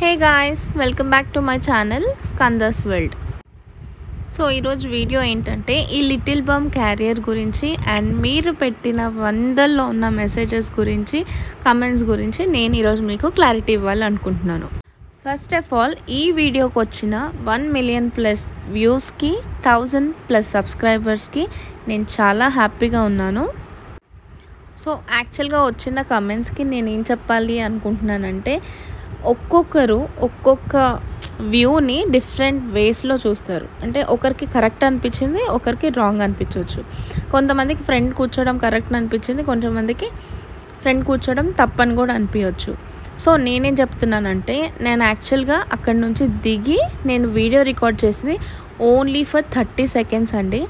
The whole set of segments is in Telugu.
Hey guys, welcome back to my channel Skanda's world. So ఈరోజు వీడియో ఏంటంటే ఈ లిటిల్ బమ్ క్యారియర్ గురించి అండ్ మీరు పెట్టిన వందల్లో ఉన్న మెసేజెస్ గురించి, కమెంట్స్ గురించి నేను ఈరోజు మీకు క్లారిటీ ఇవ్వాలనుకుంటున్నాను. ఫస్ట్ ఆఫ్ ఆల్, ఈ వీడియోకి వచ్చిన 1 మిలియన్ ప్లస్ వ్యూస్కి 1000 ప్లస్ సబ్స్క్రైబర్స్కి నేను చాలా హ్యాపీగా ఉన్నాను. సో యాక్చువల్గా వచ్చిన కమెంట్స్కి నేను ఏం చెప్పాలి అనుకుంటున్నానంటే, ఒక్కొక్కరు ఒక్కొక్క వ్యూని డిఫరెంట్ వేస్లో చూస్తారు. అంటే ఒకరికి కరెక్ట్ అనిపించింది, ఒకరికి రాంగ్ అనిపించవచ్చు. కొంతమందికి ఫ్రెండ్ కూర్చోవడం కరెక్ట్ అనిపించింది, కొంతమందికి ఫ్రెండ్ కూర్చోవడం తప్పని కూడా అనిపించవచ్చు. సో నేనేం చెప్తున్నానంటే, నేను యాక్చువల్గా అక్కడి నుంచి దిగి నేను వీడియో రికార్డ్ చేసింది ఓన్లీ ఫర్ 30 సెకండ్స్ అండి.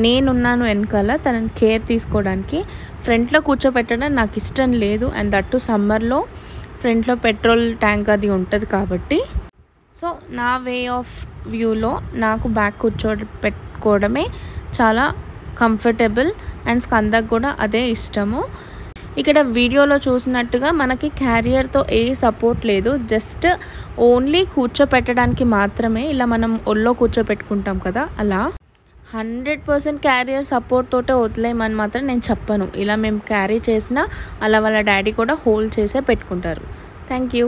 నేనున్నాను వెనకాల తనని కేర్ తీసుకోవడానికి. ఫ్రంట్లో కూర్చోపెట్టడం నాకు ఇష్టం లేదు, అండ్ దట్టు సమ్మర్లో ఫ్రంట్లో పెట్రోల్ ట్యాంక్ అది ఉంటుంది కాబట్టి. సో నా వే ఆఫ్ వ్యూలో నాకు బ్యాక్ పెట్టుకోవడమే చాలా కంఫర్టబుల్, అండ్ స్కందకు కూడా అదే ఇష్టము. ఇక్కడ వీడియోలో చూసినట్టుగా మనకి క్యారియర్తో ఏ సపోర్ట్ లేదు, జస్ట్ ఓన్లీ కూర్చోపెట్టడానికి మాత్రమే. ఇలా మనం ఒళ్ళో కూర్చోపెట్టుకుంటాం కదా, అలా 100% క్యారియర్ సపోర్ట్ తోటే వదిలేయమని మాత్రం నేను చెప్పను. ఇలా మేము క్యారీ చేసినా అలా వాళ్ళ డాడీ కూడా హోల్డ్ చేసే పెట్టుకుంటారు. Thank you.